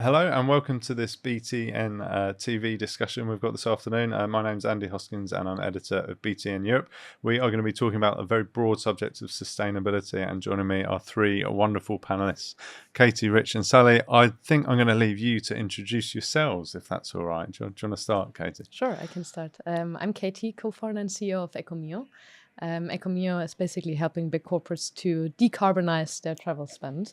Hello and welcome to this BTN TV discussion we've got this afternoon. My name's Andy Hoskins and I'm editor of BTN Europe. We are going to be talking about a very broad subject of sustainability, and joining me are three wonderful panellists, Kati, Rich and Sally. I think I'm going to leave you to introduce yourselves, if that's all right. Do you want to start, Kati? Sure, I can start. I'm Kati, co-founder and CEO of eco.mio. eco.mio is basically helping big corporates to decarbonize their travel spend.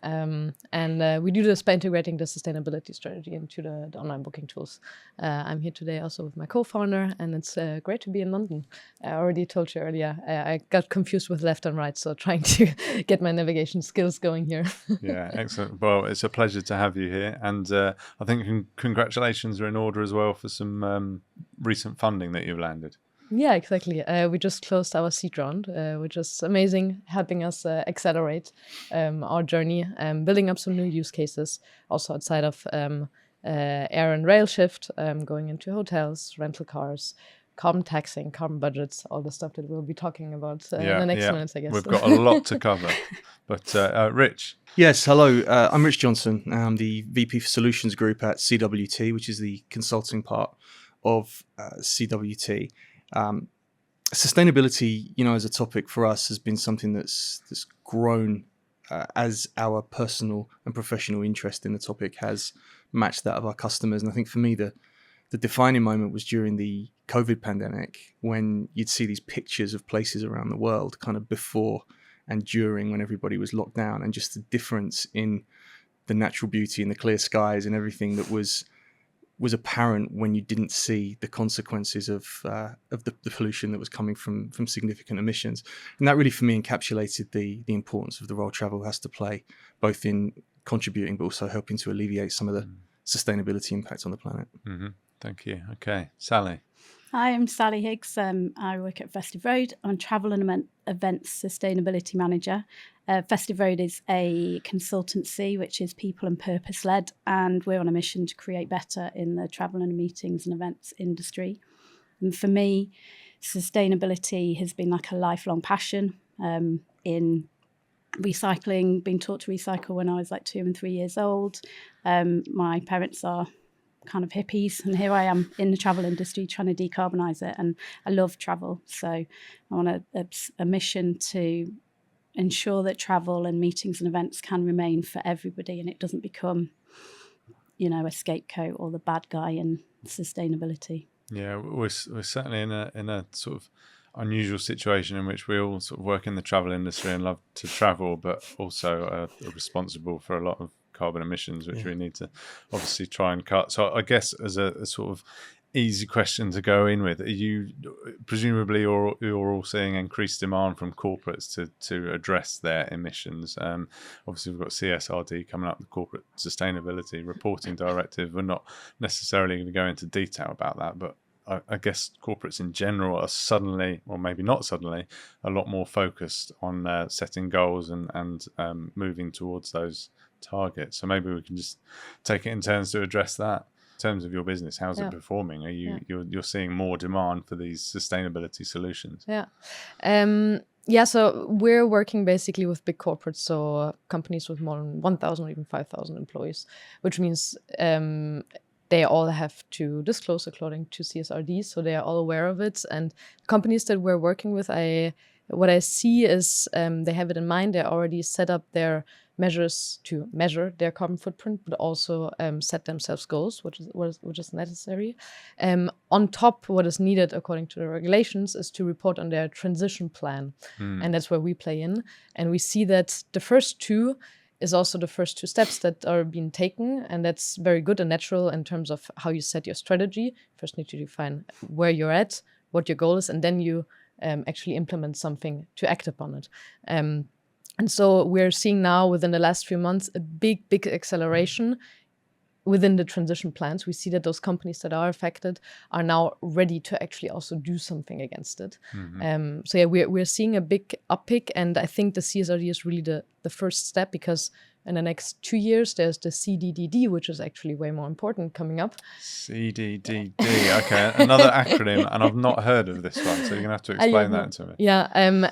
We do this by integrating the sustainability strategy into the online booking tools. I'm here today also with my co-founder, and it's great to be in London. I already told you earlier, I got confused with left and right, so trying to get my navigation skills going here. Yeah, excellent. Well, it's a pleasure to have you here, and I think congratulations are in order as well for some recent funding that you've landed. Yeah, exactly. We just closed our seed round, which is amazing, helping us accelerate our journey, building up some new use cases, also outside of air and rail shift, going into hotels, rental cars, carbon taxing, carbon budgets, all the stuff that we'll be talking about in the next minutes, I guess. We've got a lot to cover. But Rich? Yes, hello. I'm Rich Johnson. I'm the VP for Solutions Group at CWT, which is the consulting part of CWT. Sustainability, as a topic for us has been something that's grown as our personal and professional interest in the topic has matched that of our customers. And I think for me, the defining moment was during the COVID pandemic, when you'd see these pictures of places around the world kind of before and during, when everybody was locked down, and just the difference in the natural beauty and the clear skies and everything that was apparent when you didn't see the consequences of the pollution that was coming from significant emissions. And that really, for me, encapsulated the importance of the role travel has to play, both in contributing but also helping to alleviate some of the sustainability impact on the planet. Mm-hmm. Thank you. Okay, Sally. Hi, I'm Sally Higgs. I work at Festive Road. I'm Travel and Events Sustainability Manager. Festive Road is a consultancy which is people and purpose led, and we're on a mission to create better in the travel and meetings and events industry. And for me, sustainability has been like a lifelong passion. In recycling, being taught to recycle when I was like 2 and 3 years old. My parents are kind of hippies, and here I am in the travel industry trying to decarbonize it, and I love travel, so I want a mission to ensure that travel and meetings and events can remain for everybody, and it doesn't become a scapegoat or the bad guy in sustainability. Yeah, we're certainly in a sort of unusual situation in which we all sort of work in the travel industry and love to travel, but also are responsible for a lot of carbon emissions, which we need to obviously try and cut. So I guess as a sort of easy question to go in with, are you presumably you're all seeing increased demand from corporates to address their emissions? Obviously we've got CSRD coming up, the Corporate Sustainability Reporting Directive. We're not necessarily going to go into detail about that, but I guess corporates in general are suddenly, or maybe not suddenly, a lot more focused on setting goals and moving towards those targets. So maybe we can just take it in turns to address that. In terms of your business, how's it performing? Are you're seeing more demand for these sustainability solutions? So we're working basically with big corporates, so companies with more than 1,000 or even 5,000 employees, which means they all have to disclose according to CSRD, so they are all aware of it. And companies that we're working with, what I see is they have it in mind. They already set up their measures to measure their carbon footprint, but also set themselves goals, which is necessary. On top, what is needed according to the regulations is to report on their transition plan, and that's where we play in. And we see that the first two is also the first 2 steps that are being taken, and that's very good and natural in terms of how you set your strategy. First need to define where you're at, what your goal is, and then you actually implement something to act upon it. And so we're seeing now within the last few months a big acceleration within the transition plans. We see that those companies that are affected are now ready to actually also do something against it. We're seeing a big uptick, and I think the CSRD is really the first step, because in the next 2 years there's the CDDD, which is actually way more important, coming up. CDDD, okay, another acronym, and I've not heard of this one, so you're gonna have to explain that to me. Yeah,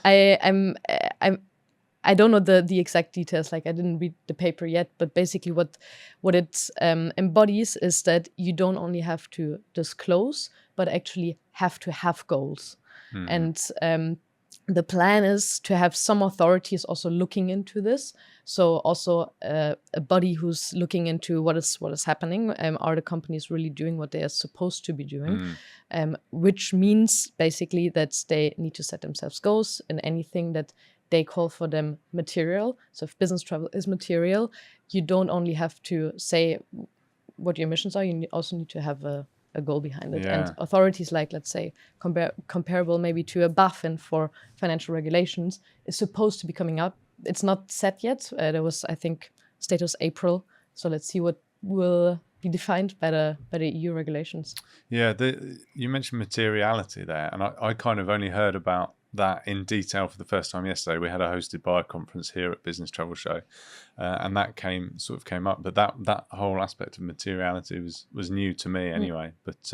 I don't know the exact details, like I didn't read the paper yet, but basically what it embodies is that you don't only have to disclose, but actually have to have goals. And the plan is to have some authorities also looking into this. So also a body who's looking into what is happening. Are the companies really doing what they are supposed to be doing? Which means basically that they need to set themselves goals in anything that they call for them material. So if business travel is material, you don't only have to say what your emissions are, you also need to have a goal behind it. Yeah. And authorities like, let's say, comparable maybe to a BaFin for financial regulations is supposed to be coming up. It's not set yet. There was, I think, status April. So let's see what will be defined by the EU regulations. Yeah, you mentioned materiality there, and I kind of only heard about that in detail for the first time yesterday. We had a hosted buyer conference here at Business Travel Show, and that came up. But that whole aspect of materiality was new to me anyway. But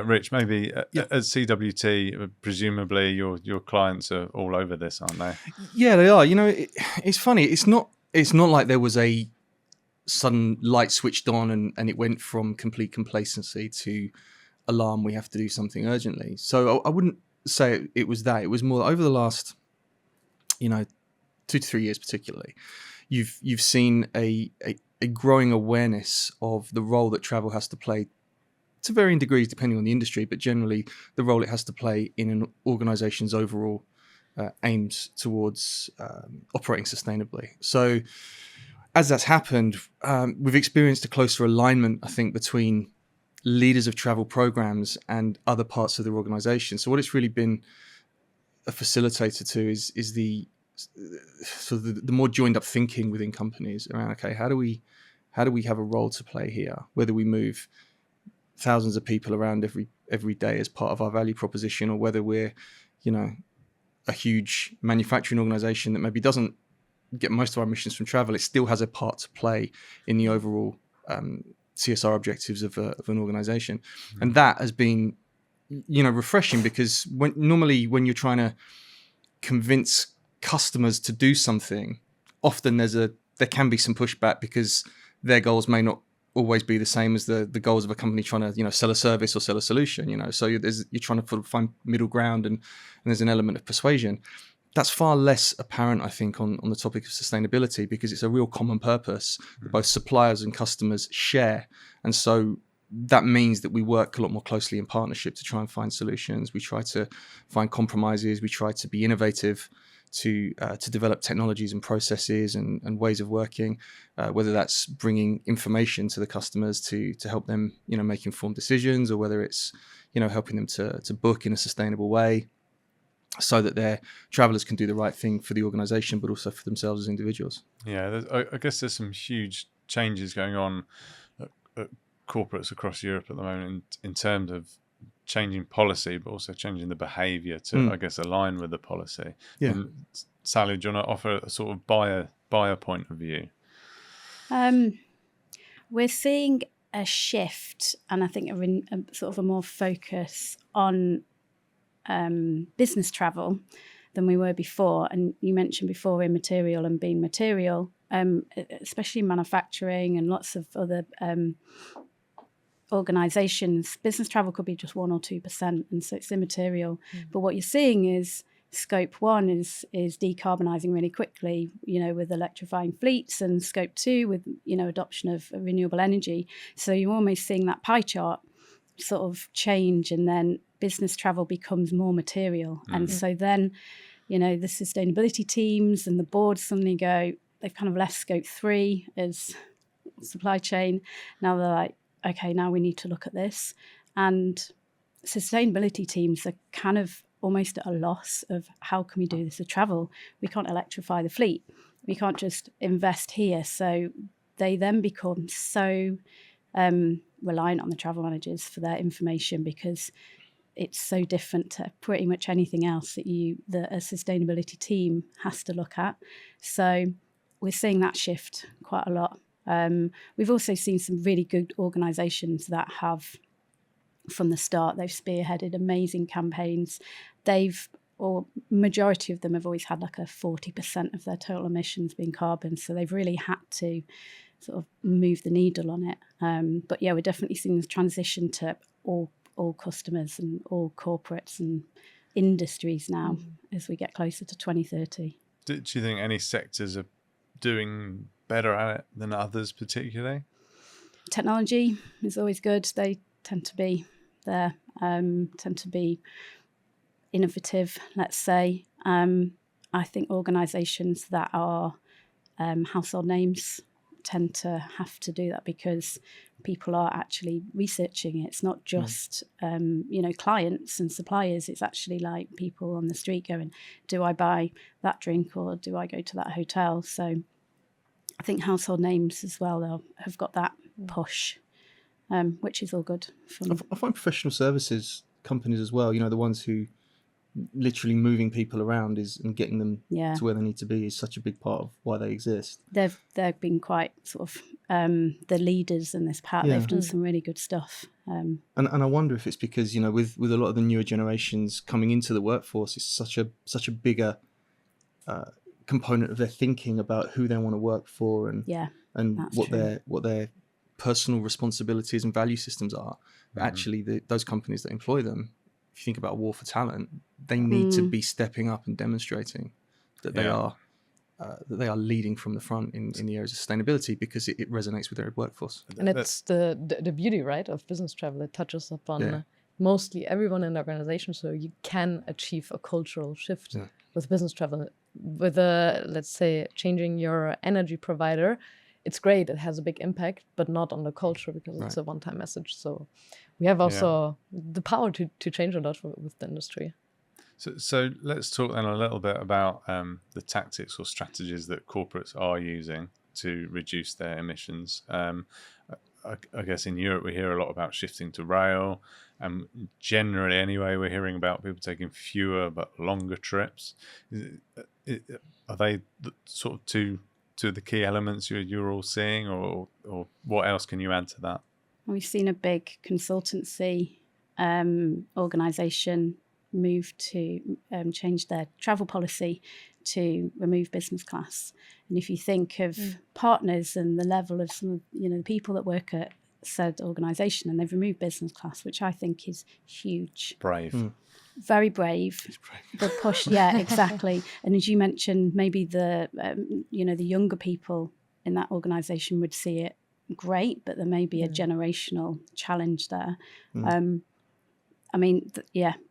Rich, maybe at CWT, presumably your clients are all over this, aren't they? Yeah, they are. It's funny. It's not like there was a sudden light switched on and it went from complete complacency to alarm, we have to do something urgently. So I wouldn't say it was that. It was more over the last 2 to 3 years particularly, you've seen a growing awareness of the role that travel has to play to varying degrees depending on the industry, but generally the role it has to play in an organization's overall aims towards operating sustainably. So as that's happened, we've experienced a closer alignment, I think, between leaders of travel programs and other parts of their organization. So what it's really been a facilitator to is the more joined up thinking within companies around, okay, how do we have a role to play here, whether we move thousands of people around every day as part of our value proposition, or whether we're a huge manufacturing organization that maybe doesn't get most of our emissions from travel, it still has a part to play in the overall CSR objectives of an organization. And that has been refreshing, because when you're trying to convince customers to do something, often there can be some pushback because their goals may not always be the same as the goals of a company trying to sell a service or sell a solution. So you're trying to find middle ground, and there's an element of persuasion. That's far less apparent, I think, on the topic of sustainability, because it's a real common purpose that both suppliers and customers share. And so that means that we work a lot more closely in partnership to try and find solutions. We try to find compromises. We try to be innovative to develop technologies and processes and ways of working, whether that's bringing information to the customers to help them make informed decisions, or whether it's helping them to book in a sustainable way, so that their travelers can do the right thing for the organization, but also for themselves as individuals. Yeah, I guess there's some huge changes going on at corporates across Europe at the moment in terms of changing policy, but also changing the behaviour to, I guess, align with the policy. Yeah. And Sally, do you want to offer a sort of buyer point of view? We're seeing a shift, and I think a sort of a more focus on business travel than we were before. And you mentioned before immaterial and being material, especially manufacturing and lots of other organizations. Business travel could be just 1 or 2%, and so it's immaterial. But what you're seeing is Scope 1 is decarbonising really quickly, with electrifying fleets, and Scope 2 with, adoption of renewable energy. So you're almost seeing that pie chart sort of change, and then business travel becomes more material. And so then, the sustainability teams and the board suddenly they've kind of left Scope 3 as supply chain. Now they're like, okay, now we need to look at this. And sustainability teams are kind of almost at a loss of how can we do this with travel? We can't electrify the fleet. We can't just invest here. So they then become so reliant on the travel managers for their information, because it's so different to pretty much anything else that a sustainability team has to look at. So we're seeing that shift quite a lot. We've also seen some really good organisations that have, from the start, they've spearheaded amazing campaigns. They've or majority of them have always had like a 40% of their total emissions being carbon. So they've really had to sort of move the needle on it. But yeah, we're definitely seeing this transition to all customers and all corporates and industries now as we get closer to 2030. Do you think any sectors are doing better at it than others particularly? Technology is always good. They tend to be there, tend to be innovative, let's say. I think organisations that are household names tend to have to do that because people are actually researching it. It's not just clients and suppliers. It's actually like people on the street going, do I buy that drink or do I go to that hotel? So I think household names as well have got that push, which is all good. I find professional services companies as well, the ones who literally moving people around and getting them to where they need to be is such a big part of why they exist. They've been quite sort of the leaders in this part. They've done some really good stuff. And I wonder if it's because with a lot of the newer generations coming into the workforce, it's such a bigger component of their thinking about who they want to work for and what their personal responsibilities and value systems are. But actually, those companies that employ them, if you think about war for talent, they need to be stepping up and demonstrating that they are leading from the front in the areas of sustainability because it resonates with their workforce. And it's the beauty, right, of business travel. It touches upon mostly everyone in the organization, so you can achieve a cultural shift with business travel. With let's say, changing your energy provider, it's great. It has a big impact, but not on the culture because it's a one-time message. So we have also the power to change a lot with the industry. So let's talk then a little bit about the tactics or strategies that corporates are using to reduce their emissions. I guess in Europe we hear a lot about shifting to rail, and generally anyway we're hearing about people taking fewer but longer trips. Are they sort of two of the key elements you're all seeing, or what else can you add to that? We've seen a big consultancy organisation move to change their travel policy to remove business class. And if you think of partners and the level of some of the people that work at said organisation, and they've removed business class, which I think is huge. Brave. Very brave. The push, exactly. And as you mentioned, maybe the younger people in that organisation would see it great, but there may be a generational challenge there.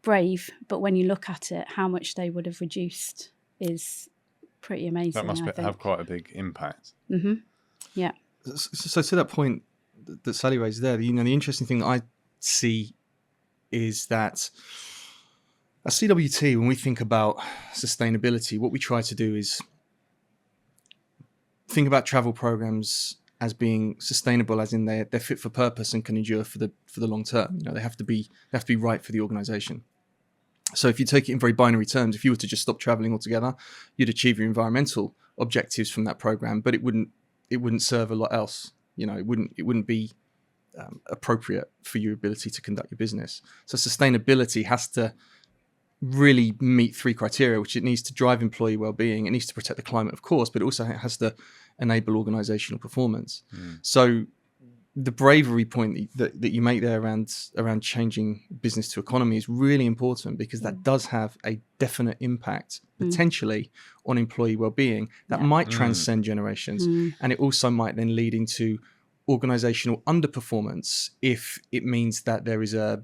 Brave, but when you look at it, how much they would have reduced is pretty amazing. That must have quite a big impact. Mm-hmm. Yeah. So to that point that Sally raised there, the interesting thing that I see is that at CWT, when we think about sustainability, what we try to do is think about travel programs as being sustainable, as in they're fit for purpose and can endure for the long term. They have to be right for the organization. So if you take it in very binary terms, if you were to just stop traveling altogether, you'd achieve your environmental objectives from that program, but it wouldn't serve a lot else. It wouldn't be appropriate for your ability to conduct your business. So sustainability has to really meet three criteria, which it needs to drive employee well-being, it needs to protect the climate, of course, but it also has to enable organizational performance. So the bravery point that you make there around changing business to economy is really important, because that does have a definite impact potentially on employee well-being that might transcend generations, and it also might then lead into organizational underperformance if it means that there is a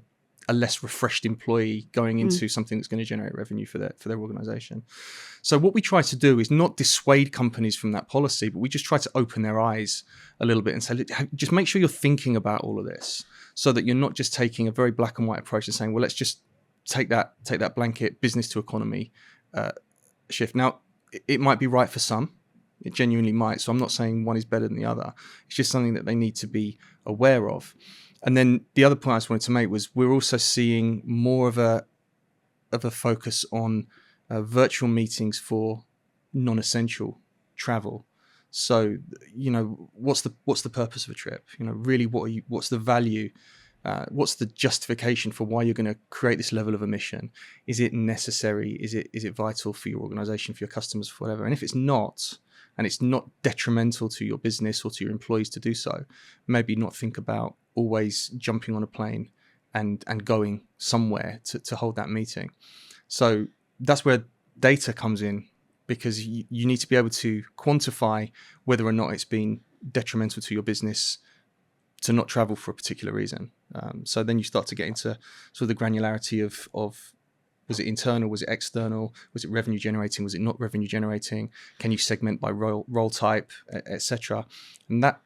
less refreshed employee going into something that's going to generate revenue for their organization. So what we try to do is not dissuade companies from that policy, but we just try to open their eyes a little bit and say, just make sure you're thinking about all of this, so that you're not just taking a very black and white approach and saying, well, let's just take that blanket business to economy shift. Now, it might be right for some. It genuinely might. So I'm not saying one is better than the other. It's just something that they need to be aware of. And then the other point I just wanted to make was we're also seeing more of a focus on virtual meetings for non-essential travel. So, what's the purpose of a trip? Really, what's the value What's the justification for why you're going to create this level of emission? Is it necessary? Is it vital for your organization, for your customers, for whatever? And if it's not, and it's not detrimental to your business or to your employees to do so, maybe not think about always jumping on a plane and going somewhere to hold that meeting. So that's where data comes in, because you need to be able to quantify whether or not it's been detrimental to your business to not travel for a particular reason. So then you start to get into sort of the granularity of was it internal, was it external, was it revenue generating, was it not revenue generating? Can you segment by role type, etc.? And that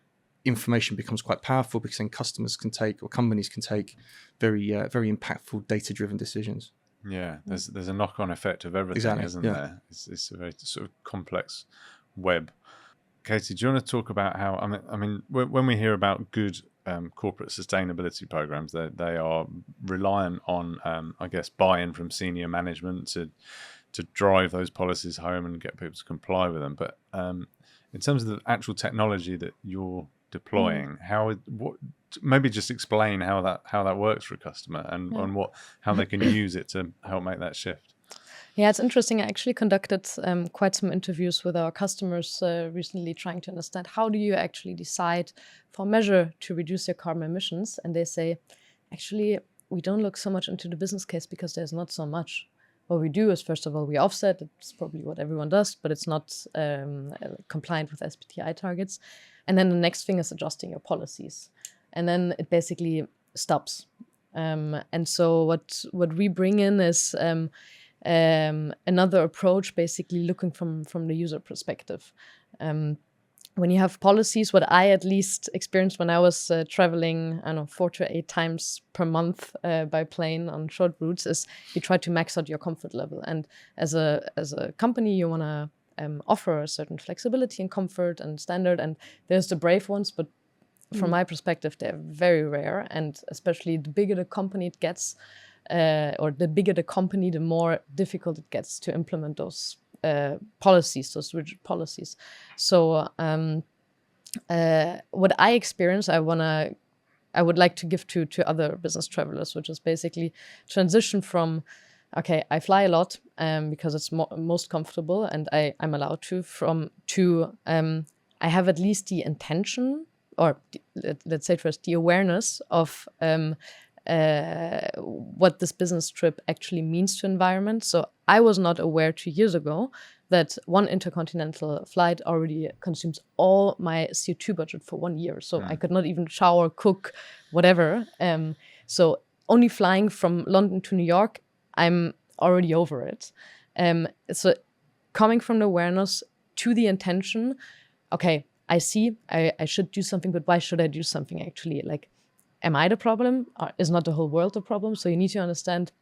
information becomes quite powerful, because then customers can take, or companies can take, very impactful data-driven decisions. Yeah, there's a knock-on effect of everything, isn't there? It's a very sort of complex web. Katie, do you want to talk about how, I mean, when we hear about good corporate sustainability programs, they are reliant on, I guess, buy-in from senior management to drive those policies home and get people to comply with them. But in terms of the actual technology that you're deploying, maybe just explain how that works for a customer and how they can use it to help make that shift. Yeah, it's interesting. I actually conducted quite some interviews with our customers recently, trying to understand how do you actually decide for a measure to reduce your carbon emissions. And they say, actually, we don't look so much into the business case because there's not so much. What we do is, first of all, we offset. It's probably what everyone does, but it's not compliant with SBTi targets. And then the next thing is adjusting your policies. And then it basically stops. And so what we bring in is another approach, basically looking from the user perspective. When you have policies, what I at least experienced when I was traveling, 4 to 8 times per month by plane on short routes, is you try to max out your comfort level. And as a company, you want to offer a certain flexibility and comfort and standard. And there's the brave ones, but from my perspective, they're very rare. And especially the bigger the company it gets, or the bigger the company, the more difficult it gets to implement those policies, those rigid policies. So what I experience, I would like to give to other business travelers, which is basically transition from, okay, I fly a lot because it's most comfortable and I'm allowed to I have at least the intention, or let's say first the awareness of what this business trip actually means to environment. So I was not aware 2 years ago that one intercontinental flight already consumes all my CO2 budget for 1 year. So I could not even shower, cook, whatever. So only flying from London to New York, I'm already over it. So coming from the awareness to the intention, okay, I see I should do something, but why should I do something actually? Like, am I the problem? Or is not the whole world the problem? So you need to understand,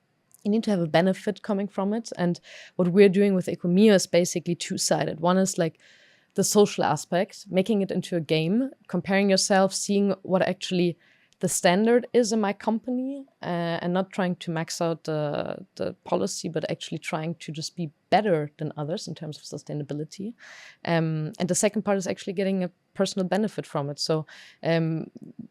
you need to have a benefit coming from it. And what we're doing with eco.mio is basically two-sided. One is like the social aspect, making it into a game, comparing yourself, seeing what actually the standard is in my company, and not trying to max out the policy, but actually trying to just be better than others in terms of sustainability. And the second part is actually getting a personal benefit from it. So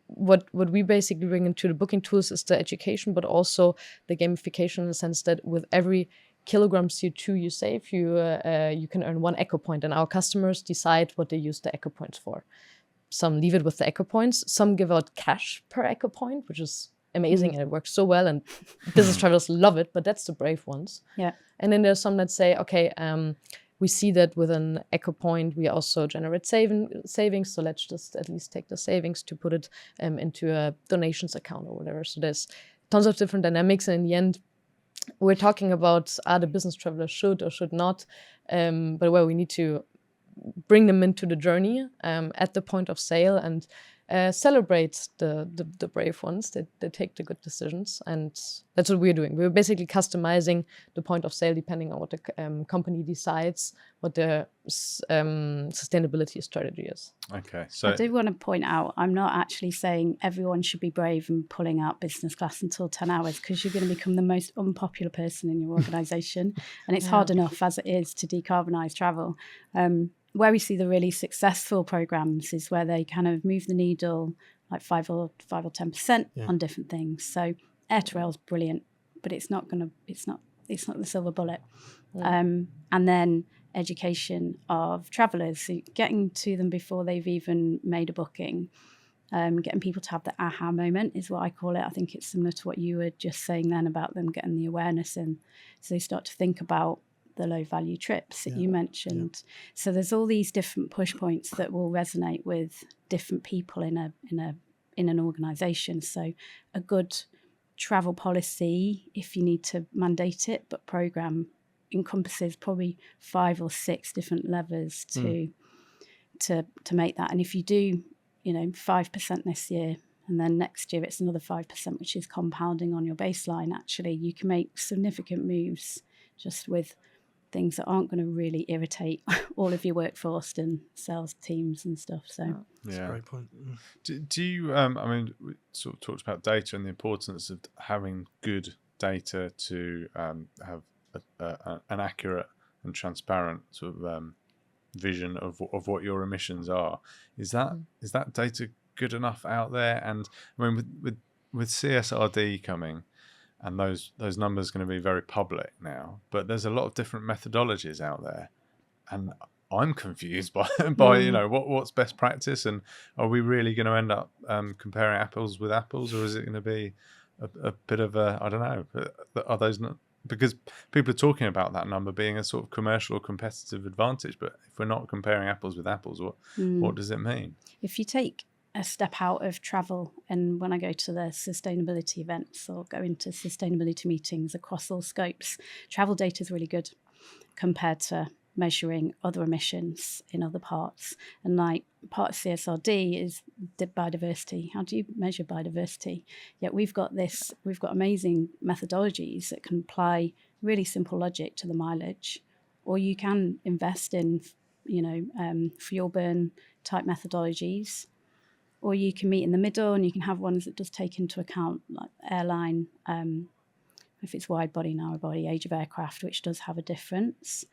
what we basically bring into the booking tools is the education, but also the gamification, in the sense that with every kilogram CO2 you save, you can earn 1 eco point, and our customers decide what they use the eco points for. Some leave it with the eco points. Some give out cash per eco point, which is amazing, and it works so well, and business travelers love it. But that's the brave ones. Yeah. And then there's some that say, okay, we see that with an eco point, we also generate savings. So let's just at least take the savings to put it into a donations account or whatever. So there's tons of different dynamics, and in the end, we're talking about the business traveler should or should not, but where we need to bring them into the journey at the point of sale, and celebrate the brave ones that take the good decisions. And that's what we're doing. We're basically customizing the point of sale depending on what the company decides, what their sustainability strategy is. Okay, so I do want to point out, I'm not actually saying everyone should be brave and pulling out business class until 10 hours, because you're going to become the most unpopular person in your organisation. And it's hard enough as it is to decarbonise travel. Where we see the really successful programs is where they kind of move the needle like 5 or 10% on different things. So air to rail is brilliant, but it's not the silver bullet. And then education of travellers, so getting to them before they've even made a booking, getting people to have the aha moment is what I call it. I think it's similar to what you were just saying then about them getting the awareness in, so they start to think about the low value trips that you mentioned. So there's all these different push points that will resonate with different people in an organisation. So a good travel policy, if you need to mandate it, but program encompasses probably 5 or 6 different levers to make that. And if you do 5% this year, and then next year it's another 5%, which is compounding on your baseline, actually you can make significant moves just with things that aren't going to really irritate all of your workforce and sales teams and stuff. So that's a great point. Do you I mean, we sort of talked about data and the importance of having good data to have an accurate and transparent sort of vision of what your emissions are. Is that data good enough out there? And I mean, with CSRD coming, and those numbers are going to be very public now, but there's a lot of different methodologies out there, and I'm confused by what's best practice, and are we really going to end up comparing apples with apples, or is it going to be a bit of a, I don't know, are those not, because people are talking about that number being a sort of commercial or competitive advantage, but if we're not comparing apples with apples, what does it mean? If you take a step out of travel, and when I go to the sustainability events or go into sustainability meetings across all scopes, travel data is really good compared to measuring other emissions in other parts. And like part of CSRD is the biodiversity. How do you measure biodiversity? Yet we've got amazing methodologies that can apply really simple logic to the mileage, or you can invest in fuel burn type methodologies, or you can meet in the middle and you can have ones that does take into account like airline, if it's wide body, narrow body, age of aircraft, which does have a difference.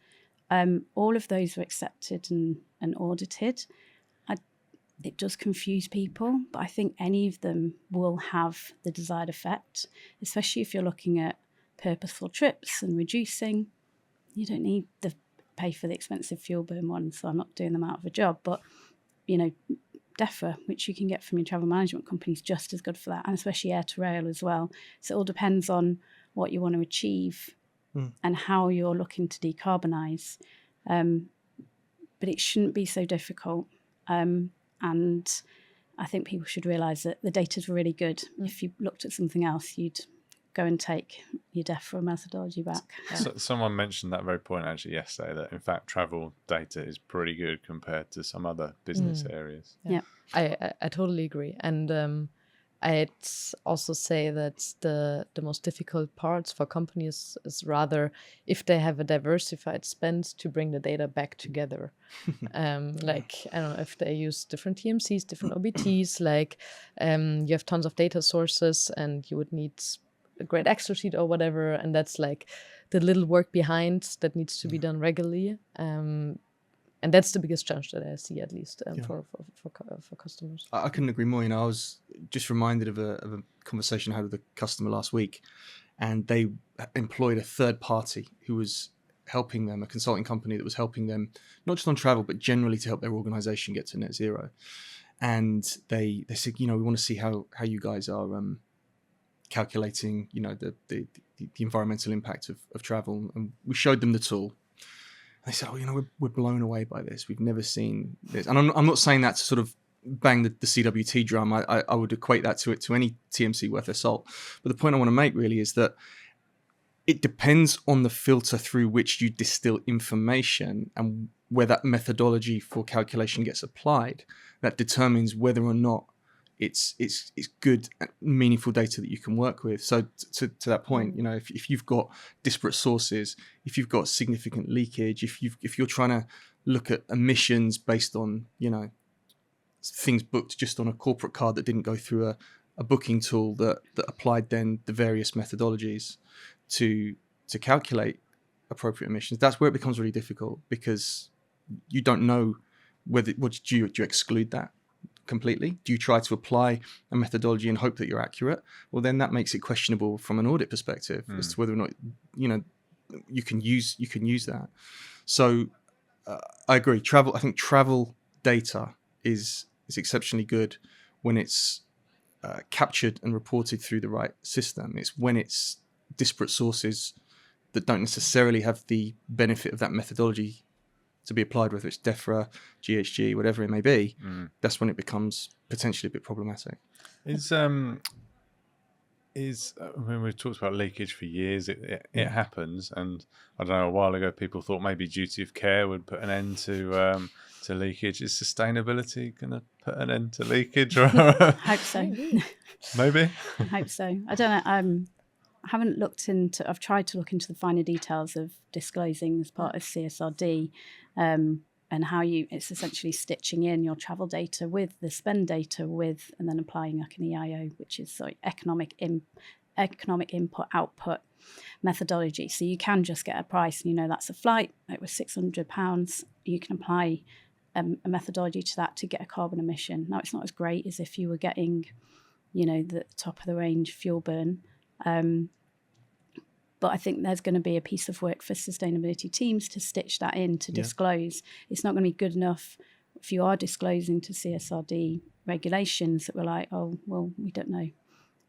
All of those are accepted and audited. It does confuse people, but I think any of them will have the desired effect, especially if you're looking at purposeful trips and reducing. You don't need to pay for the expensive fuel burn ones, so I'm not doing them out of a job, but DEFRA, which you can get from your travel management company, is just as good for that, and especially air to rail as well. So it all depends on what you want to achieve and how you're looking to decarbonise. But it shouldn't be so difficult. And I think people should realise that the data's really good. If you looked at something else, you'd go and take your DEFRA methodology back. So, someone mentioned that very point actually yesterday, that in fact travel data is pretty good compared to some other business areas. Yeah. I totally agree. And I'd also say that the most difficult parts for companies is rather if they have a diversified spend to bring the data back together. Like, I don't know, if they use different TMCs, different OBTs, like you have tons of data sources and you would need a great Excel sheet or whatever. And that's like the little work behind that needs to be done regularly. And that's the biggest challenge that I see, at least for customers. I couldn't agree more. I was just reminded of a conversation I had with a customer last week, and they employed a third party who was helping them, a consulting company that was helping them, not just on travel, but generally to help their organization get to net zero. And they said, we want to see how you guys are calculating, the environmental impact of travel. And we showed them the tool. They said, we're blown away by this. We've never seen this. And I'm not saying that to sort of bang the CWT drum. I would equate that to any TMC worth their salt. But the point I want to make really is that it depends on the filter through which you distill information and where that methodology for calculation gets applied. That determines whether or not it's good, meaningful data that you can work with. So to that point, if you've got disparate sources, if you've got significant leakage, if you're trying to look at emissions based on things booked just on a corporate card that didn't go through a booking tool that applied then the various methodologies to calculate appropriate emissions, that's where it becomes really difficult, because you don't know whether do you exclude that completely? Do you try to apply a methodology and hope that you're accurate? Well, then that makes it questionable from an audit perspective as to whether or not you can use that. So I agree. I think travel data is exceptionally good when it's captured and reported through the right system. It's when it's disparate sources that don't necessarily have the benefit of that methodology to be applied, whether it's DEFRA, GHG, whatever it may be, that's when it becomes potentially a bit problematic. When we've talked about leakage for years, it happens, and I don't know, a while ago people thought maybe duty of care would put an end to leakage. Is sustainability going to put an end to leakage? Hope so. Maybe. I hope so. I don't know. I haven't looked into. I've tried to look into the finer details of disclosing as part of CSRD, and how it's essentially stitching in your travel data with the spend data and then applying like an EIO, which is like economic input output methodology. So you can just get a price, and that's a flight. It was £600. You can apply a methodology to that to get a carbon emission. Now it's not as great as if you were getting, the top of the range fuel burn. But I think there's going to be a piece of work for sustainability teams to stitch that in, to disclose. It's not going to be good enough if you are disclosing to CSRD regulations that we're like, oh, well, we don't know.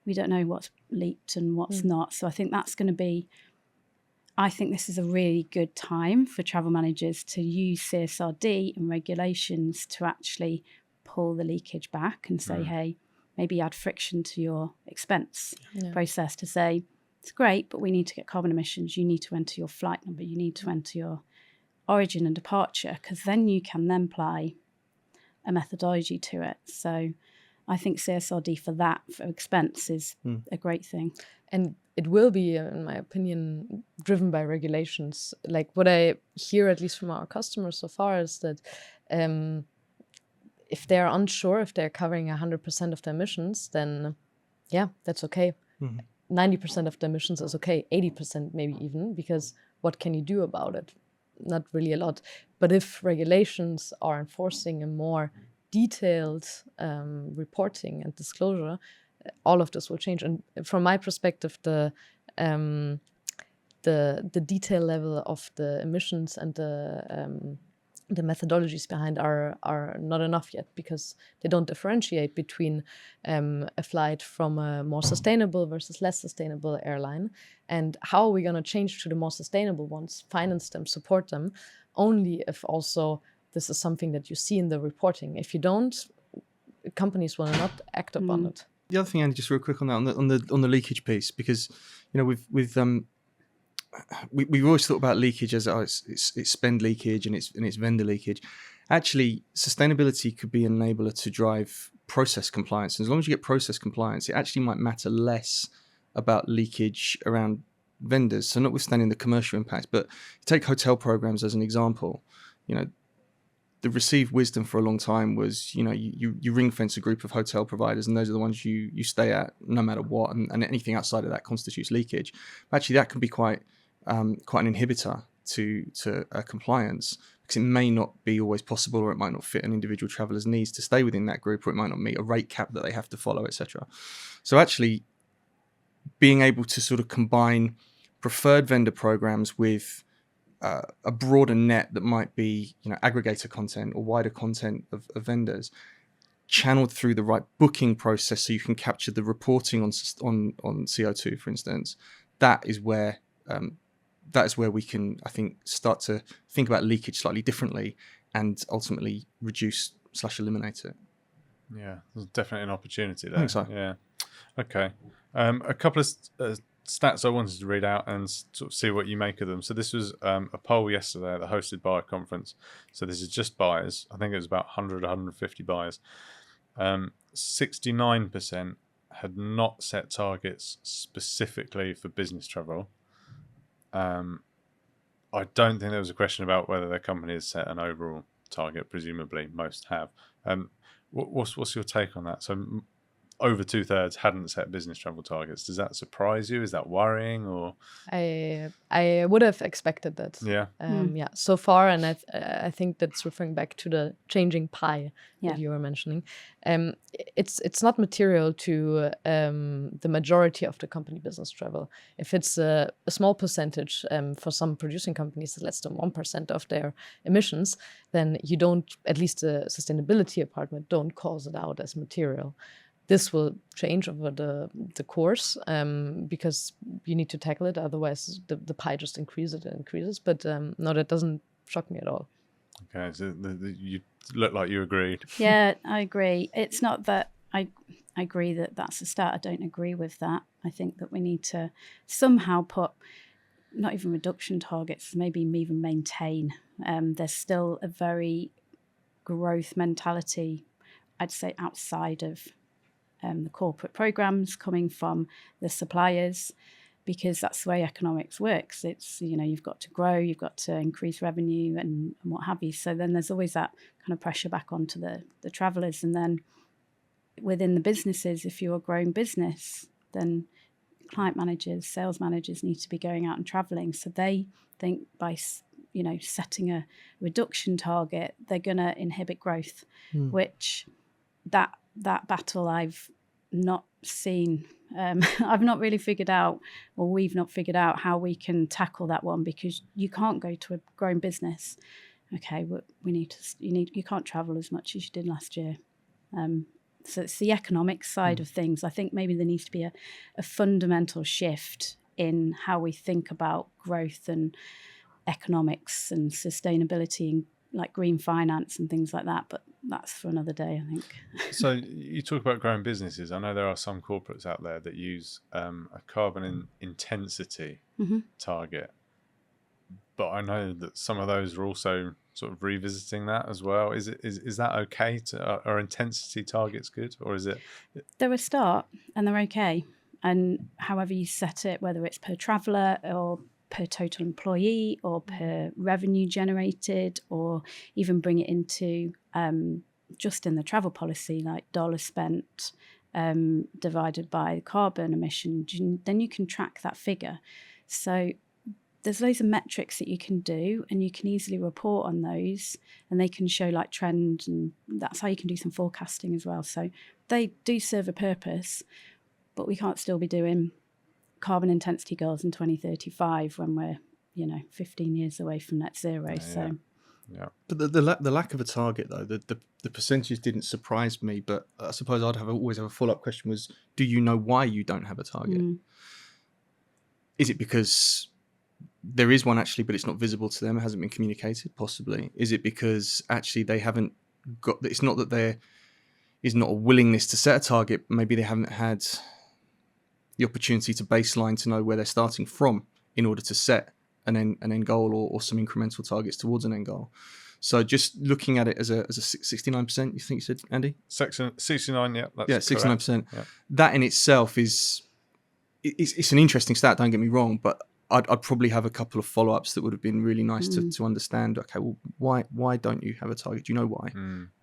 We don't know what's leaked and what's not. So I think this is a really good time for travel managers to use CSRD and regulations to actually pull the leakage back and say, hey, maybe add friction to your expense process to say, it's great, but we need to get carbon emissions. You need to enter your flight number. You need to enter your origin and departure, because then you can then apply a methodology to it. So I think CSRD for expense is a great thing. And it will be, in my opinion, driven by regulations. Like what I hear, at least from our customers so far, is that if they're unsure if they're covering 100% of their emissions, then that's okay. 90% of the emissions is okay, 80% maybe even, because what can you do about it? Not really a lot. But if regulations are enforcing a more detailed reporting and disclosure, all of this will change. And from my perspective, the detail level of the emissions and the methodologies behind are not enough yet, because they don't differentiate between a flight from a more sustainable versus less sustainable airline. And how are we going to change to the more sustainable ones, finance them, support them, only if also this is something that you see in the reporting. If you don't, companies will not act upon it. The other thing, Andy, just real quick on that, on the leakage piece, because we've always thought about leakage as it's spend leakage and it's vendor leakage. Actually, sustainability could be an enabler to drive process compliance. And as long as you get process compliance, it actually might matter less about leakage around vendors. So notwithstanding the commercial impacts, but take hotel programs as an example. The received wisdom for a long time was, you ring fence a group of hotel providers, and those are the ones you stay at no matter what, and anything outside of that constitutes leakage. Actually, that can be quite an inhibitor to compliance, because it may not be always possible, or it might not fit an individual traveller's needs to stay within that group, or it might not meet a rate cap that they have to follow, etc. So actually, being able to sort of combine preferred vendor programs with a broader net that might be aggregator content or wider content of vendors, channeled through the right booking process, so you can capture the reporting on CO2, for instance. That is where we can, I think, start to think about leakage slightly differently and ultimately reduce/eliminate it. Yeah, there's definitely an opportunity there. I think so. Yeah. Okay. A couple of stats I wanted to read out and sort of see what you make of them. So this was a poll yesterday at the hosted buyer conference. So this is just buyers. I think it was about 100, 150 buyers. 69% had not set targets specifically for business travel. I don't think there was a question about whether their company has set an overall target. Presumably most have. What's your take on that? So over 2/3 hadn't set business travel targets. Does that surprise you? Is that worrying, or? I would have expected that. Yeah. Yeah. So far, and I think that's referring back to the changing pie that you were mentioning. It's not material to the majority of the company business travel. If it's a small percentage for some producing companies, less than 1% of their emissions, then you don't, at least the sustainability department, don't cause it out as material. This will change over the course because you need to tackle it. Otherwise, the pie just increases. But no, that doesn't shock me at all. Okay, so you look like you agreed. Yeah, I agree. It's not that I agree that that's a start. I don't agree with that. I think that we need to somehow put not even reduction targets, maybe even maintain. There's still a very growth mentality, I'd say, outside of the corporate programs coming from the suppliers, because that's the way economics works. It's, you've got to grow, you've got to increase revenue and what have you. So then there's always that kind of pressure back onto the travellers. And then within the businesses, if you're a growing business, then client managers, sales managers need to be going out and travelling. So they think by, setting a reduction target, they're going to inhibit growth, which that battle I've not seen. I've not really figured out, or we've not figured out how we can tackle that one, because you can't go to a growing business. Okay, you can't travel as much as you did last year. So it's the economic side of things. I think maybe there needs to be a fundamental shift in how we think about growth and economics and sustainability and like green finance and things like that, but that's for another day, I think. So you talk about growing businesses. I know there are some corporates out there that use a carbon intensity target, but I know that some of those are also sort of revisiting that as well. Is that okay? Are intensity targets good, or is it? They're a start and they're okay, and however you set it, whether it's per traveller or per total employee or per revenue generated, or even bring it into just in the travel policy, like dollar spent divided by carbon emission, then you can track that figure. So there's loads of metrics that you can do, and you can easily report on those, and they can show like trend, and that's how you can do some forecasting as well. So they do serve a purpose, but we can't still be doing carbon intensity goals in 2035 when we're 15 years away from net zero. Yeah. But the lack of a target, though, the percentage didn't surprise me, but I suppose I'd always have a follow-up question was, do you know why you don't have a target? Is it because there is one actually, but it's not visible to them, it hasn't been communicated? Possibly. Is it because actually they haven't got, it's not that there is not a willingness to set a target, maybe they haven't had the opportunity to baseline to know where they're starting from in order to set an end goal or some incremental targets towards an end goal. So just looking at it as a 69%, you think you said, Andy? 69, yeah. That's 69%. Yeah. That in itself it's an interesting stat, don't get me wrong, but I'd probably have a couple of follow-ups that would have been really nice to understand. Okay, well, why don't you have a target? Do you know why?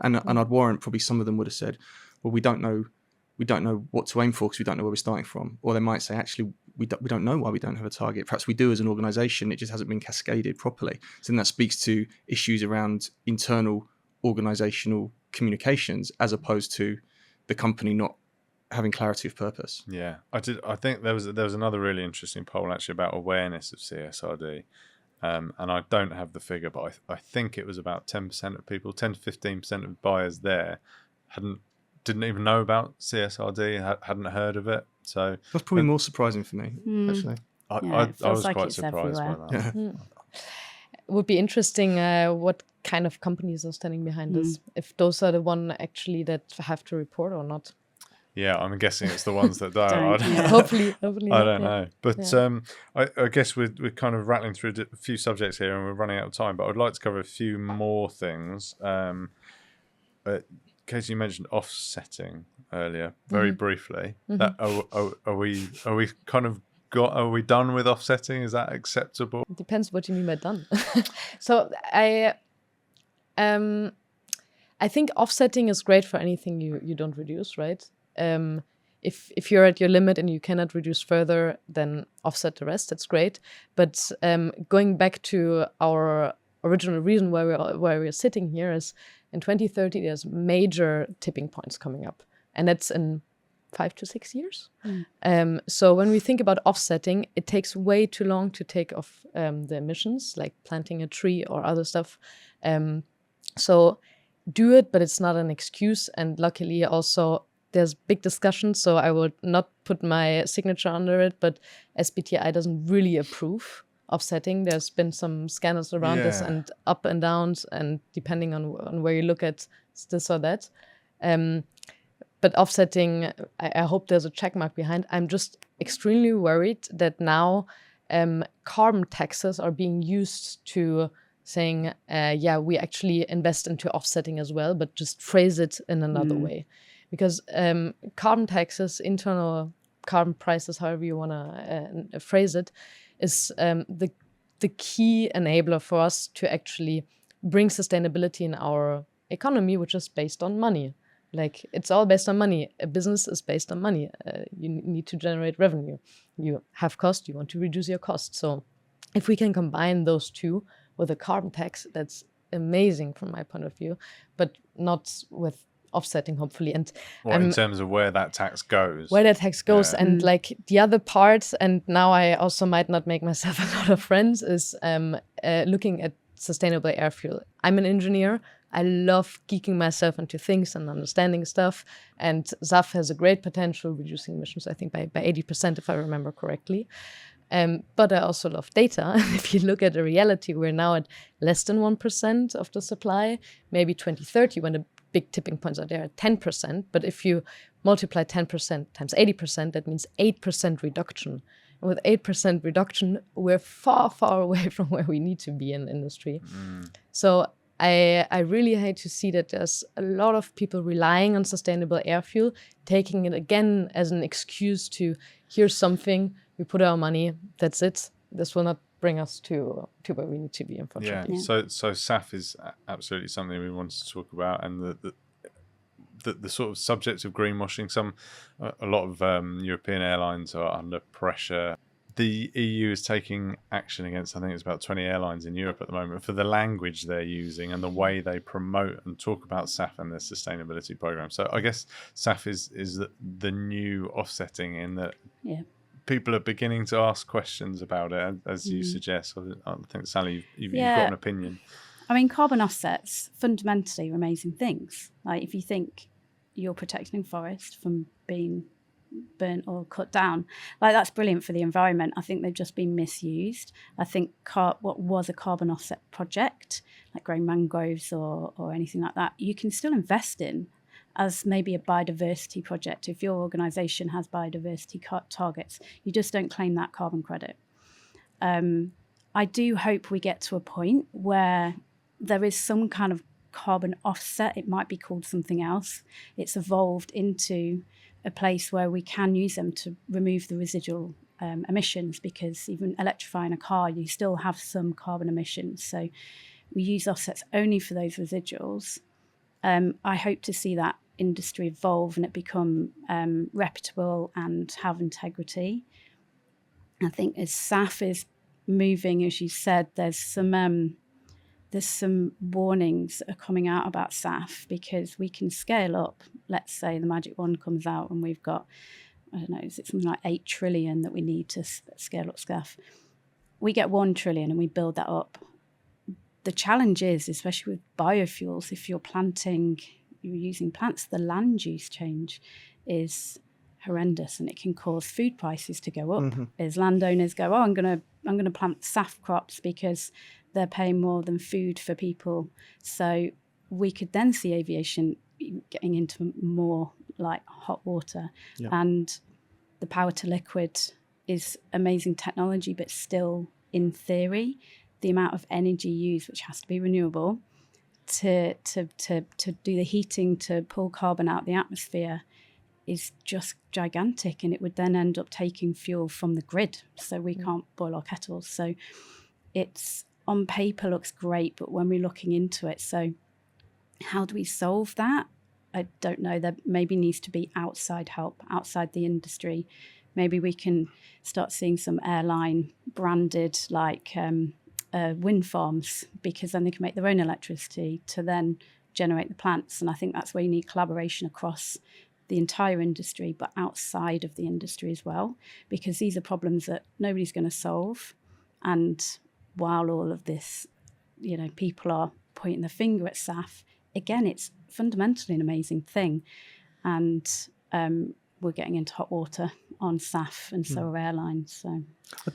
And I'd warrant probably some of them would have said, well, we don't know what to aim for because we don't know where we're starting from. Or they might say, actually, we don't know why we don't have a target. Perhaps we do as an organisation, it just hasn't been cascaded properly. So then that speaks to issues around internal organisational communications as opposed to the company not having clarity of purpose. Yeah, I think there was another really interesting poll actually about awareness of CSRD. And I don't have the figure, but I think it was about 10% of people, 10 to 15% of buyers there didn't even know about CSRD, hadn't heard of it. So that's probably more surprising for me, actually. I was like quite surprised everywhere. by that. It would be interesting what kind of companies are standing behind this, if those are the one actually that have to report or not. Yeah, I'm guessing it's the ones that don't. Hopefully I don't know. But I guess we're kind of rattling through a few subjects here and we're running out of time, but I'd like to cover a few more things. Katie, you mentioned offsetting earlier, very briefly. That, are we kind of are we done with offsetting? Is that acceptable? It depends what you mean by done. So I think offsetting is great for anything you don't reduce, right? if you're at your limit and you cannot reduce further, then offset the rest. That's great. But going back to our original reason why we're sitting here is in 2030 there's major tipping points coming up, and that's in 5 to 6 years. So when we think about offsetting, it takes way too long to take off the emissions, like planting a tree or other stuff. So do it, but it's not an excuse. And luckily also there's big discussion, so I will not put my signature under it, but SBTi doesn't really approve offsetting. There's been some scandals around this and up and downs, and depending on where you look at this or that. But offsetting, I hope there's a check mark behind. I'm just extremely worried that now carbon taxes are being used to saying, we actually invest into offsetting as well, but just phrase it in another way. Because carbon taxes, internal carbon prices, however you want to phrase it, is the key enabler for us to actually bring sustainability in our economy, which is based on money. Like, it's all based on money. A business is based on money. You need to generate revenue. You have cost, you want to reduce your cost. So if we can combine those two with a carbon tax, that's amazing from my point of view, but not with offsetting, hopefully. And in terms of where that tax goes. Where that tax goes. And like the other part, and now I also might not make myself a lot of friends, is looking at sustainable air fuel. I'm an engineer. I love geeking myself into things and understanding stuff. And SAF has a great potential reducing emissions, I think by 80%, if I remember correctly. But I also love data. And if you look at the reality, we're now at less than 1% of the supply. Maybe 2030, when the big tipping points are there, at 10%. But if you multiply 10% times 80%, that means 8% reduction. And with 8% reduction, we're far, far away from where we need to be in the industry. So I really hate to see that there's a lot of people relying on sustainable air fuel, taking it again as an excuse to, here's something, we put our money, that's it. This will not bring us to where we need to be, unfortunately. So SAF is absolutely something we wanted to talk about, and the sort of subject of greenwashing. A lot of European airlines are under pressure. The EU is taking action against, I think it's about 20 airlines in Europe at the moment, for the language they're using and the way they promote and talk about SAF and their sustainability program. So I guess SAF is the new offsetting, in that people are beginning to ask questions about it, as you suggest. I think, Sally, you've got an opinion. I mean, carbon offsets fundamentally are amazing things. Like, if you think you're protecting forest from being burnt or cut down, like, that's brilliant for the environment. I think they've just been misused. I think what was a carbon offset project, like growing mangroves or anything like that, you can still invest in as maybe a biodiversity project. If your organisation has biodiversity targets, you just don't claim that carbon credit. I do hope we get to a point where there is some kind of carbon offset. It might be called something else. It's evolved into a place where we can use them to remove the residual emissions, because even electrifying a car, you still have some carbon emissions. So we use offsets only for those residuals. I hope to see that industry evolve and it become reputable and have integrity. I think as SAF is moving, as you said, there's some warnings that are coming out about SAF, because we can scale up. Let's say the magic wand comes out and we've got, I don't know, is it something like 8 trillion that we need to scale up SAF? We get 1 trillion and we build that up. The challenge is, especially with biofuels, if you're using plants, the land use change is horrendous, and it can cause food prices to go up. As landowners go, I'm going to plant SAF crops because they're paying more than food for people. So we could then see aviation getting into more like hot water. And the power to liquid is amazing technology, but still, in theory, the amount of energy used, which has to be renewable, to do the heating, to pull carbon out of the atmosphere, is just gigantic. And it would then end up taking fuel from the grid, so we can't boil our kettles. So it's, on paper, looks great, but when we're looking into it, so how do we solve that? I don't know, there maybe needs to be outside help, outside the industry. Maybe we can start seeing some airline branded like wind farms, because then they can make their own electricity to then generate the plants. And I think that's where you need collaboration across the entire industry, but outside of the industry as well, because these are problems that nobody's going to solve. And while all of this, you know, people are pointing the finger at SAF, again, it's fundamentally an amazing thing. And we're getting into hot water on SAF, and so are airlines. So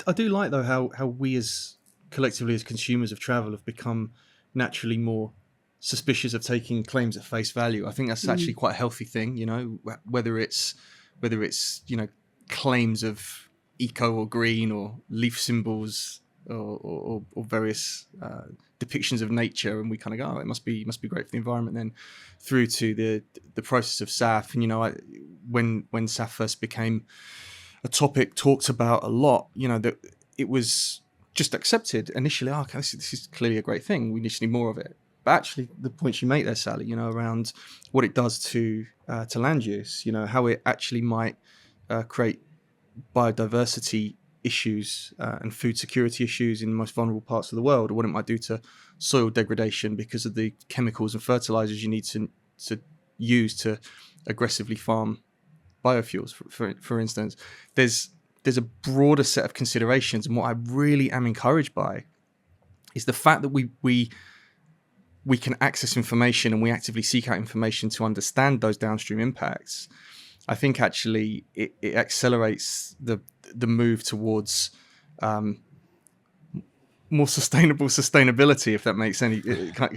I do like, though, how we as collectively as consumers of travel have become naturally more suspicious of taking claims at face value. I think that's actually quite a healthy thing, you know, whether it's you know, claims of eco or green or leaf symbols or various depictions of nature, and we kind of go, oh, it must be great for the environment, then through to the process of SAF. And you know, when SAF first became a topic talked about a lot, you know, that it was just accepted initially. Oh, okay, this is clearly a great thing. We just need more of it. But actually, the points you make there, Sally, you know, around what it does to land use, you know, how it actually might create biodiversity issues and food security issues in the most vulnerable parts of the world, or what it might do to soil degradation because of the chemicals and fertilizers you need to use to aggressively farm biofuels, for instance. There's a broader set of considerations, and what I really am encouraged by is the fact that we can access information and we actively seek out information to understand those downstream impacts. I think actually it accelerates the move towards more sustainability, if that makes any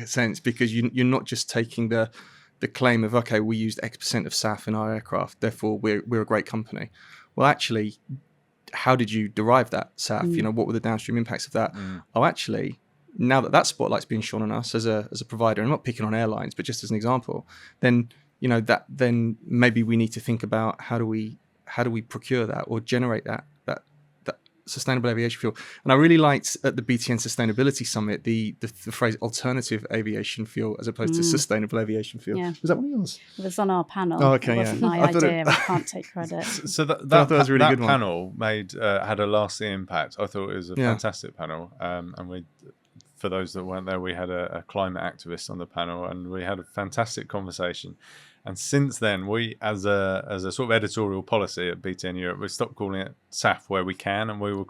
sense, because you're not just taking the claim of, okay, we used X% of SAF in our aircraft, therefore we're a great company. Well, actually, how did you derive that SAF? You know, what were the downstream impacts of that? Oh, actually, now that spotlight's being shone on us as a provider, and I'm not picking on airlines, but just as an example, then you know then maybe we need to think about how do we procure that or generate that sustainable aviation fuel. And I really liked at the BTN Sustainability Summit the phrase alternative aviation fuel as opposed to sustainable aviation fuel. Yeah. Was that one of yours? It was on our panel. Oh, okay, it wasn't my idea. I can't take credit. So that was a really good one. Panel had a lasting impact. I thought it was a fantastic panel. And we, for those that weren't there, we had a climate activist on the panel, and we had a fantastic conversation. And since then, we, as a sort of editorial policy at BTN Europe, we stopped calling it SAF where we can, and we'll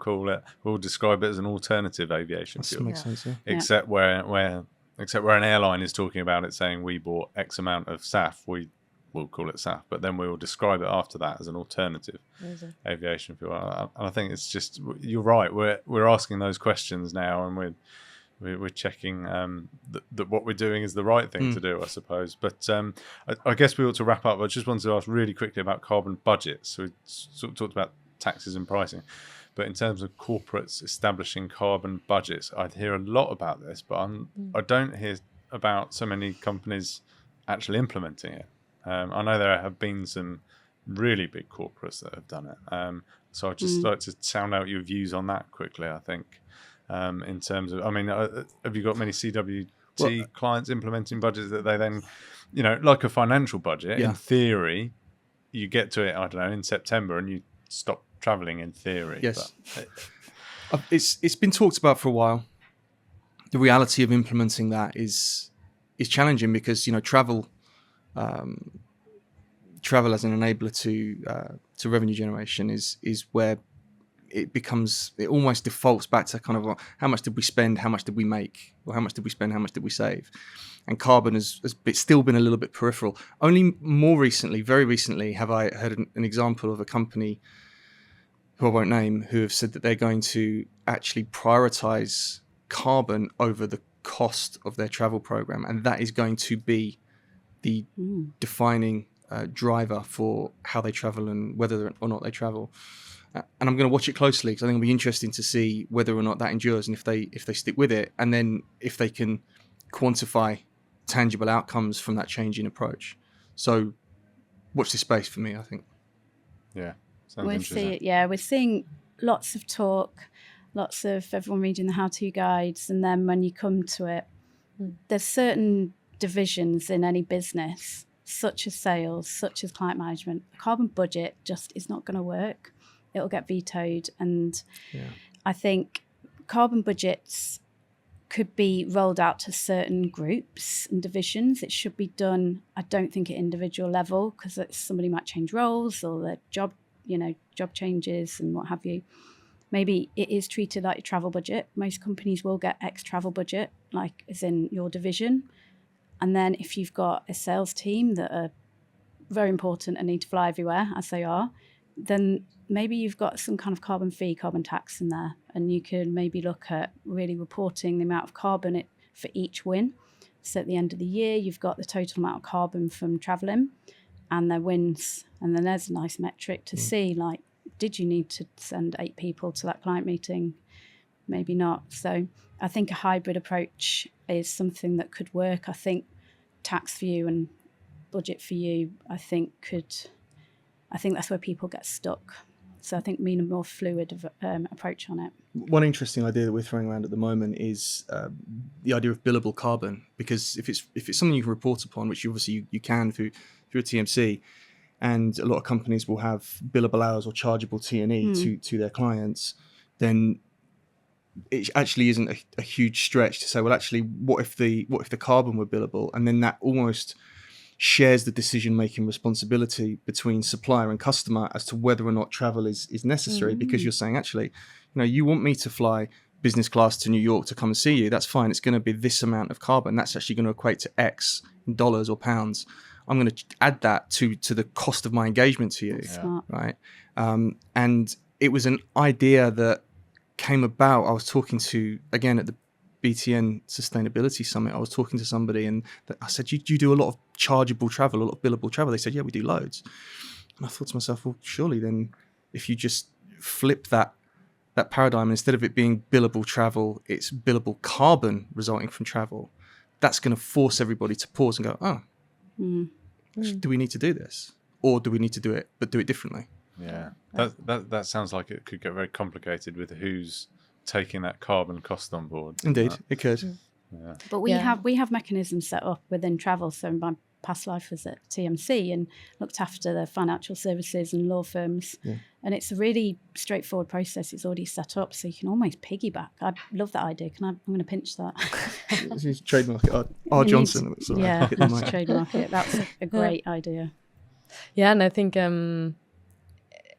describe it as an alternative aviation fuel. Makes sense, yeah. Except where an airline is talking about it, saying we bought X amount of SAF, we will call it SAF, but then we will describe it after that as an alternative aviation fuel. And I think it's just, you're right. We're asking those questions now, and we're checking that what we're doing is the right thing to do, I suppose. But I guess we ought to wrap up. I just wanted to ask really quickly about carbon budgets. So we sort of talked about taxes and pricing, but in terms of corporates establishing carbon budgets, I hear a lot about this, but I don't hear about so many companies actually implementing it. I know there have been some really big corporates that have done it. So I'd just like to sound out your views on that quickly, I think. In terms of, I mean, have you got many CWT clients implementing budgets that they then, you know, like a financial budget, in theory, you get to it, I don't know, in September and you stop traveling in theory. Yes. But it's been talked about for a while. The reality of implementing that is challenging because, you know, travel as an enabler to revenue generation is where it almost defaults back to kind of how much did we spend, how much did we make, or how much did we spend, how much did we save? And carbon has still been a little bit peripheral. Only very recently, have I heard an example of a company who I won't name, who have said that they're going to actually prioritize carbon over the cost of their travel program. And that is going to be the defining driver for how they travel and whether or not they travel. And I'm going to watch it closely because I think it'll be interesting to see whether or not that endures and if they stick with it, and then if they can quantify tangible outcomes from that change in approach. So watch this space for me, I think. Yeah, sounds interesting. We're seeing lots of talk, lots of everyone reading the how-to guides, and then when you come to it, there's certain divisions in any business. such as sales, such as client management, a carbon budget just is not going to work. It'll get vetoed. And I think carbon budgets could be rolled out to certain groups and divisions. It should be done, I don't think, at individual level, because somebody might change roles or their job changes and what have you. Maybe it is treated like your travel budget. Most companies will get X travel budget, like as in your division. And then if you've got a sales team that are very important and need to fly everywhere, as they are, then maybe you've got some kind of carbon fee, carbon tax in there, and you could maybe look at really reporting the amount of carbon for each win. So at the end of the year, you've got the total amount of carbon from travelling and their wins, and then there's a nice metric to see, like, did you need to send 8 people to that client meeting? Maybe not. So I think a hybrid approach is something that could work. I think tax for you and budget for you, I think that's where people get stuck. So I think mean a more fluid approach on it. One interesting idea that we're throwing around at the moment is the idea of billable carbon, because if it's something you can report upon, which obviously you can through a TMC, and a lot of companies will have billable hours or chargeable T&E to their clients, then it actually isn't a huge stretch to say, well, actually, what if the carbon were billable, and then that almost shares the decision-making responsibility between supplier and customer as to whether or not travel is necessary, because you're saying, actually, you want me to fly business class to New York to come and see you, that's fine. It's going to be this amount of carbon. That's actually going to equate to X in dollars or pounds. I'm going to add that to the cost of my engagement to you, right? And it was an idea that came about. I was talking to, again, at the BTN Sustainability Summit, I was talking to somebody and I said, do you do a lot of chargeable travel, a lot of billable travel? They said, yeah, we do loads. And I thought to myself, well, surely then if you just flip that paradigm, instead of it being billable travel, it's billable carbon resulting from travel, that's going to force everybody to pause and go, do we need to do this? Or do we need to do it, but do it differently? Yeah, that sounds like it could get very complicated with who's taking that carbon cost on board. Indeed, it could. Yeah. But we have mechanisms set up within travel. So my past life was at TMC and looked after the financial services and law firms. Yeah. And it's a really straightforward process. It's already set up, so you can almost piggyback. I love that idea. I'm going to pinch that. Trademark it. R. Johnson. Let's trademark it. That's a great idea. Yeah, and I think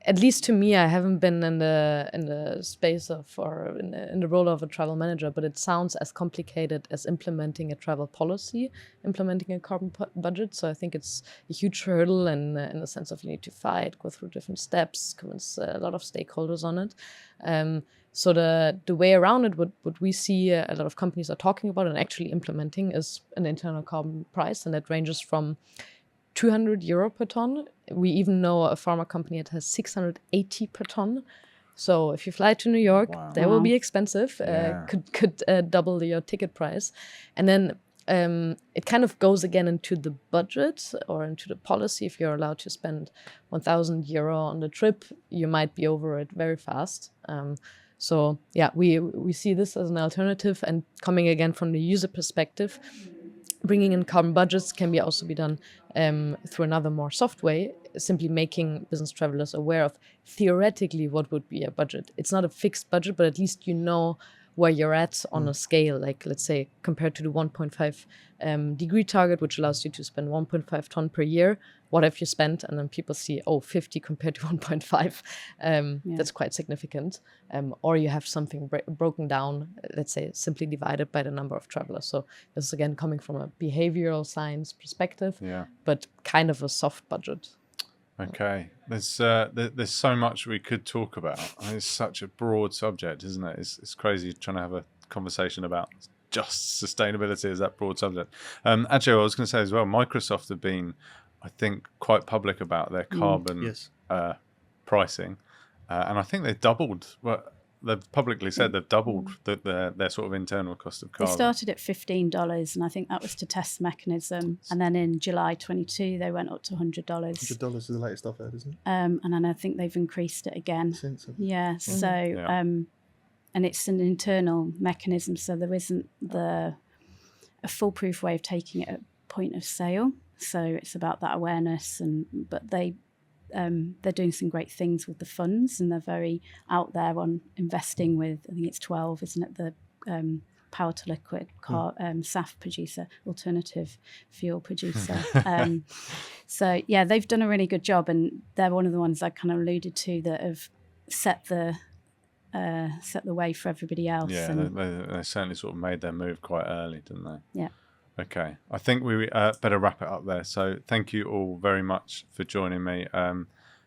at least to me, I haven't been in the space of or in the role of a travel manager, but it sounds as complicated as implementing a travel policy, implementing a carbon budget. So I think it's a huge hurdle in the sense of you need to fight, go through different steps, convince a lot of stakeholders on it. So the way around it, what we see a lot of companies are talking about and actually implementing is an internal carbon price, and that ranges from €200 per ton. We even know a pharma company that has 680 per ton. So if you fly to New York, that will be expensive. Could double your ticket price. And then it kind of goes again into the budget or into the policy. If you're allowed to spend €1,000 on the trip, you might be over it very fast. So yeah, we see this as an alternative, and coming again from the user perspective, bringing in carbon budgets can also be done through another more soft way, simply making business travelers aware of theoretically what would be a budget. It's not a fixed budget, but at least you know where you're at on a scale, like let's say compared to the 1.5 degree target, which allows you to spend 1.5 ton per year. What have you spent? And then people see, 50 compared to 1.5. That's quite significant. Or you have something broken down, let's say simply divided by the number of travelers. So this is again coming from a behavioral science perspective, but kind of a soft budget. Okay, there's so much we could talk about. It's such a broad subject, isn't it? It's crazy trying to have a conversation about just sustainability as that broad subject. Actually, I was going to say as well, Microsoft have been, I think, quite public about their carbon pricing, and I think they've doubled. Well, they've publicly said they've doubled their sort of internal cost of carbon. They started at $15, and I think that was to test the mechanism. And then in July 22, they went up to $100. $100 is the latest I've heard, isn't it? And then I think they've increased it again. And it's an internal mechanism, so there isn't a foolproof way of taking it at point of sale. So it's about that awareness, but they're doing some great things with the funds, and they're very out there on investing with, I think it's 12, isn't it, the power to liquid car SAF producer, alternative fuel producer. So yeah, they've done a really good job, and they're one of the ones I kind of alluded to that have set the way for everybody else. Yeah, and they certainly sort of made their move quite early, didn't they? Yeah. Okay, I think we better wrap it up there. So thank you all very much for joining me,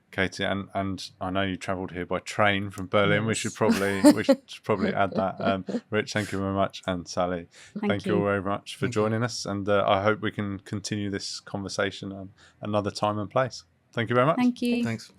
Katie, and I know you travelled here by train from Berlin. Yes. We should probably add that. Rich, thank you very much, and Sally, thank you all very much for joining us. And I hope we can continue this conversation another time and place. Thank you very much. Thank you. Thanks.